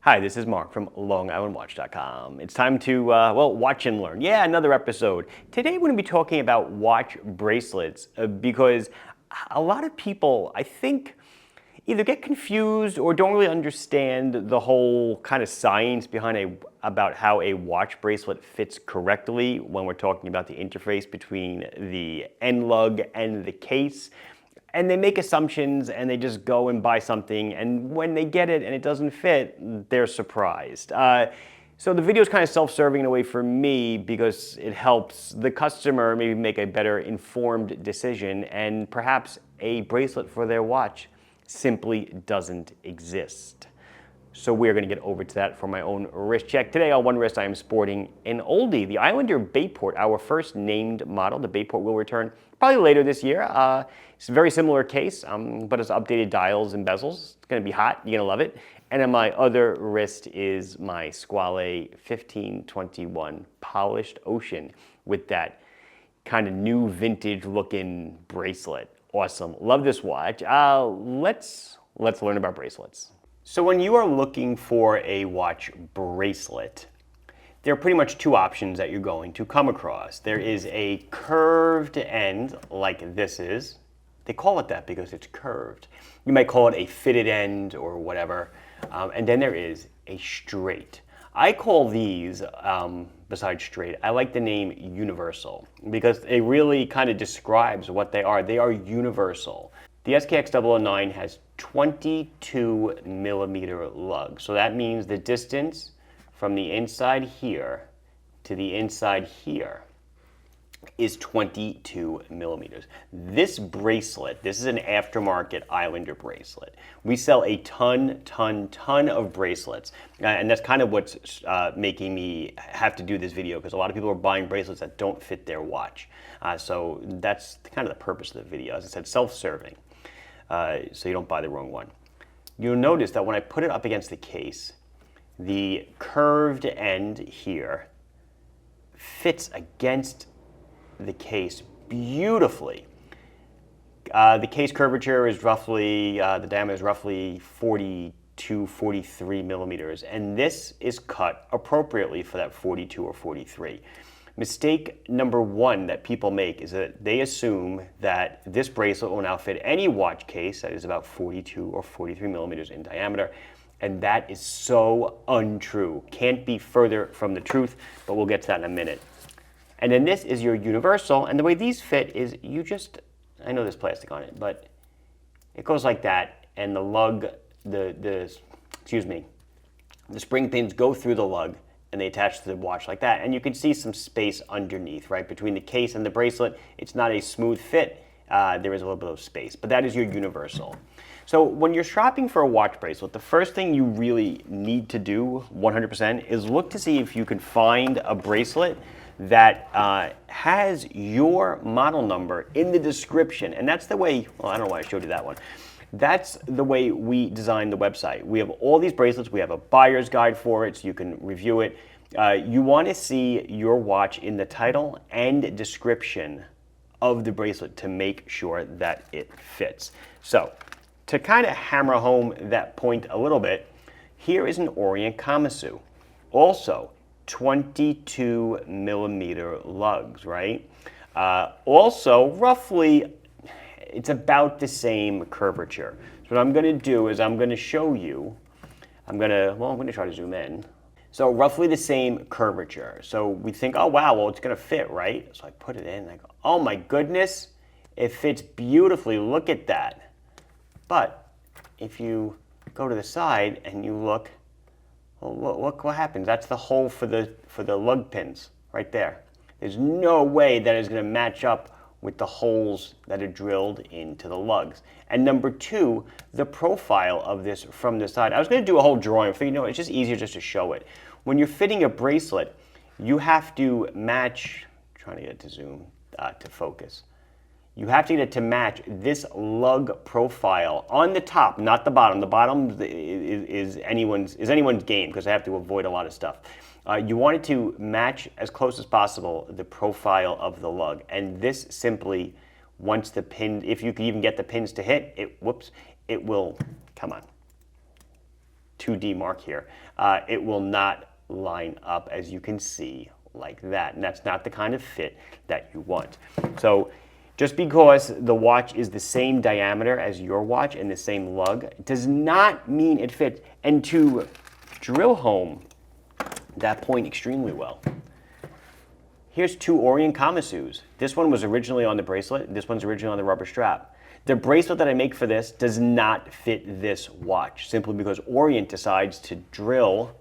Hi, this is Mark from LongIslandWatch.com. It's time to, watch and learn. Yeah, another episode. Today we're going to be talking about watch bracelets because a lot of people, I think, either get confused or don't really understand the whole kind of science behind about how a watch bracelet fits correctly when we're talking about the interface between the end lug and the case. And they make assumptions and they just go and buy something, and when they get it and it doesn't fit, they're surprised. So the video is kind of self-serving in a way for me because it helps the customer maybe make a better informed decision, and perhaps a bracelet for their watch simply doesn't exist. So we're going to get over to that for my own wrist check. Today on one wrist I am sporting an oldie, the Islander Bayport, our first named model. The Bayport will return probably later this year. It's a very similar case, but it's updated dials and bezels. It's going to be hot. You're going to love it. And on my other wrist is my Squale 1521 Polished Ocean with that kind of new vintage looking bracelet. Awesome. Love this watch. Let's learn about bracelets. So when you are looking for a watch bracelet, there are pretty much two options that you're going to come across. There is a curved end, like this is. They call it that because it's curved. You might call it a fitted end or whatever. And then there is a straight. I call these, besides straight, I like the name universal because it really kind of describes what they are. They are universal. The SKX009 has 22 millimeter lug. So that means the distance from the inside here to the inside here is 22 millimeters. This bracelet, this is an aftermarket Islander bracelet. We sell a ton of bracelets. And that's kind of what's making me have to do this video, because a lot of people are buying bracelets that don't fit their watch. So that's kind of the purpose of the video. As I said, self-serving. So you don't buy the wrong one. You'll notice that when I put it up against the case, the curved end here fits against the case beautifully. The case curvature is roughly, the diameter is roughly 42, 43 millimeters, and this is cut appropriately for that 42 or 43. Mistake number one that people make is that they assume that this bracelet will now fit any watch case that is about 42 or 43 millimeters in diameter, and that is so untrue. Can't be further from the truth, but we'll get to that in a minute. And then this is your universal, and the way these fit is you just, I know there's plastic on it, but it goes like that, and the lug, the spring pins go through the lug, and they attach to the watch like that. And you can see some space underneath, right? Between the case and the bracelet, it's not a smooth fit. There is a little bit of space, but that is your universal. So when you're shopping for a watch bracelet, the first thing you really need to do 100% is look to see if you can find a bracelet that has your model number in the description. And that's the way, well, I don't know why I showed you that one. That's the way we designed the website. We have all these bracelets. We have a buyer's guide for it, so you can review it. You want to see your watch in the title and description of the bracelet to make sure that it fits. So to kind of hammer home that point a little bit, here is an Orient Kamasu. Also 22 millimeter lugs, right? Also roughly, it's about the same curvature. So what I'm going to do is I'm going to show you, I'm going to try to zoom in. So roughly the same curvature. So we think, oh wow, well it's going to fit, right? So I put it in and I go, oh my goodness, it fits beautifully. Look at that. But if you go to the side and you look, well, look what happens. That's the hole for the lug pins right there. There's no way that is going to match up with the holes that are drilled into the lugs. And number two, the profile of this from the side. I was going to do a whole drawing, but it's just easier just to show it. When you're fitting a bracelet, you have to match, trying to get it to zoom, to focus. You have to get it to match this lug profile on the top, not the bottom. The bottom is anyone's game because I have to avoid a lot of stuff. You want it to match as close as possible the profile of the lug. And this simply, once the pin, if you can even get the pins to hit, it will, come on. 2D mark here, it will not line up, as you can see, like that. And that's not the kind of fit that you want. So just because the watch is the same diameter as your watch and the same lug does not mean it fits. And to drill home that point extremely well, here's two Orient Kamasus. This one was originally on the bracelet. This one's originally on the rubber strap. The bracelet that I make for this does not fit this watch, simply because Orient decides to drill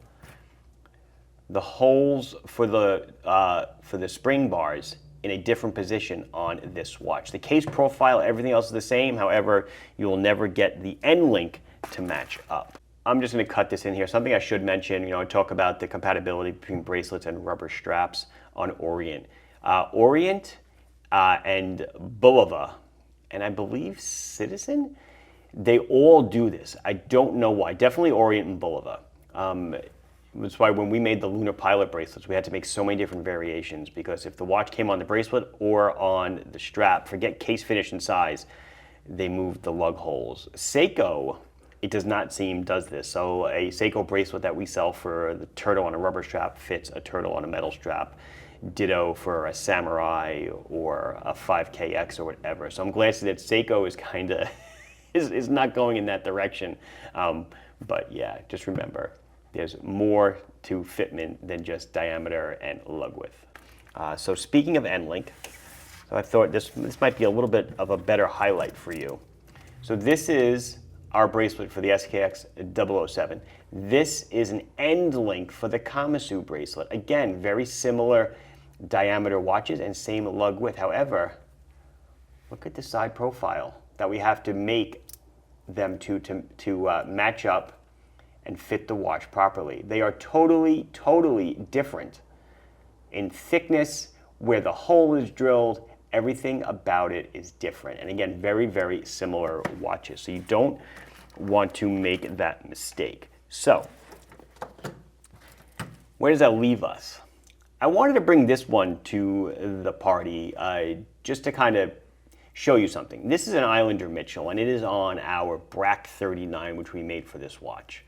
the holes for the spring bars in a different position on this watch. The case profile, everything else is the same. However, you will never get the end link to match up. I'm just going to cut this in here. Something I should mention, I talk about the compatibility between bracelets and rubber straps on Orient. Orient and Bulova, and I believe Citizen, they all do this. I don't know why. Definitely Orient and Bulova. That's why when we made the Lunar Pilot bracelets, we had to make so many different variations, because if the watch came on the bracelet or on the strap, forget case finish and size, they moved the lug holes. Seiko, it does not seem, does this. So a Seiko bracelet that we sell for the turtle on a rubber strap fits a turtle on a metal strap. Ditto for a Samurai or a 5KX or whatever. So I'm glad to see that Seiko is kind of is not going in that direction. But yeah, just remember, there's more to fitment than just diameter and lug width. So speaking of end link, so I thought this might be a little bit of a better highlight for you. So this is our bracelet for the SKX 007. This is an end link for the Kamasu bracelet. Again, very similar diameter watches and same lug width. However, look at the side profile that we have to make them to match up and fit the watch properly. They are totally, totally different in thickness, where the hole is drilled. Everything about it is different. And again, very, very similar watches. So you don't want to make that mistake. So where does that leave us? I wanted to bring this one to the party just to kind of show you something. This is an Islander Mitchell, and it is on our BRAC 39, which we made for this watch.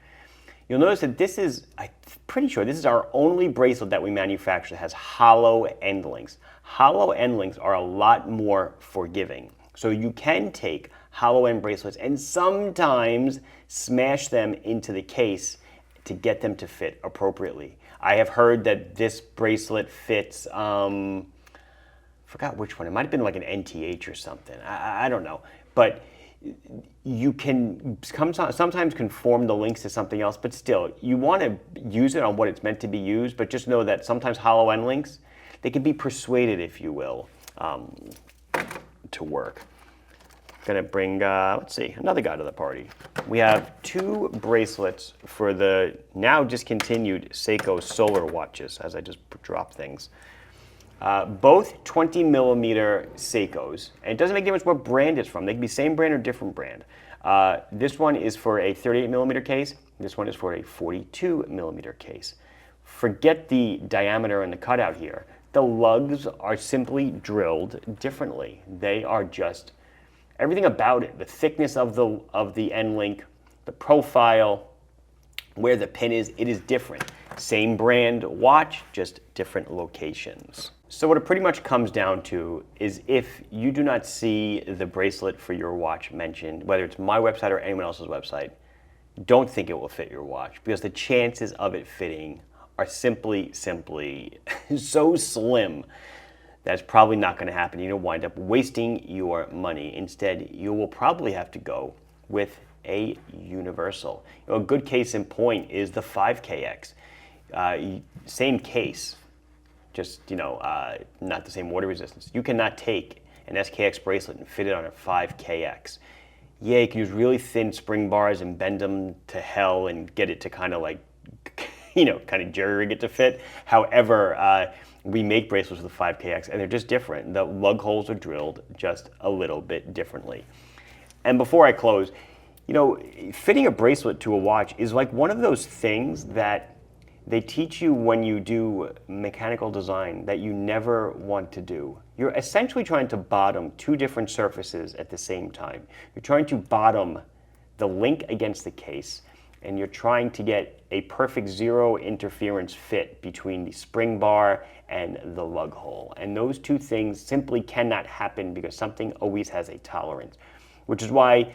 You'll notice that this is, I'm pretty sure this is our only bracelet that we manufacture that has hollow end links. Hollow end links are a lot more forgiving. So you can take hollow end bracelets and sometimes smash them into the case to get them to fit appropriately. I have heard that this bracelet fits, forgot which one, it might have been like an NTH or something, I don't know. But you can sometimes conform the links to something else, but still, you want to use it on what it's meant to be used, but just know that sometimes hollow end links, they can be persuaded, if you will, to work. Gonna bring, let's see, another guy to the party. We have two bracelets for the now discontinued Seiko Solar watches, as I just drop things. Both 20 millimeter Seikos, and it doesn't make a difference what brand it's from. They can be same brand or different brand. This one is for a 38 millimeter case. This one is for a 42 millimeter case. Forget the diameter and the cutout here. The lugs are simply drilled differently. They are just, everything about it, the thickness of the end link, the profile, where the pin is, it is different. Same brand watch, just different locations. So what it pretty much comes down to is, if you do not see the bracelet for your watch mentioned, whether it's my website or anyone else's website, don't think it will fit your watch, because the chances of it fitting are simply so slim that it's probably not going to happen. You'll wind up wasting your money. Instead, you will probably have to go with a universal. A good case in point is the 5KX. Same case, just not the same water resistance. You cannot take an SKX bracelet and fit it on a 5KX. Yeah, you can use really thin spring bars and bend them to hell and get it to kind of like, kind of jerry rig it to fit. However, we make bracelets with the 5KX, and they're just different. The lug holes are drilled just a little bit differently. And before I close, fitting a bracelet to a watch is like one of those things that they teach you when you do mechanical design that you never want to do. You're essentially trying to bottom two different surfaces at the same time. You're trying to bottom the link against the case and you're trying to get a perfect zero interference fit between the spring bar and the lug hole. And those two things simply cannot happen because something always has a tolerance, which is why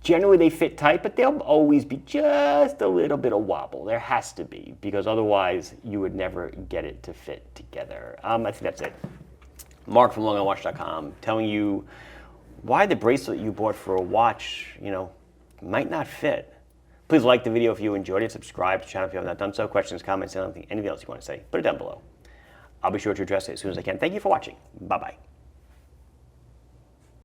generally they fit tight, but there'll always be just a little bit of wobble. There has to be, because otherwise you would never get it to fit together. I think that's it. Mark from longonwatch.com telling you why the bracelet you bought for a watch, might not fit. Please like the video if you enjoyed it. Subscribe to the channel if you have not done so. Questions, comments, anything else you want to say, put it down below. I'll be sure to address it as soon as I can. Thank you for watching. Bye-bye.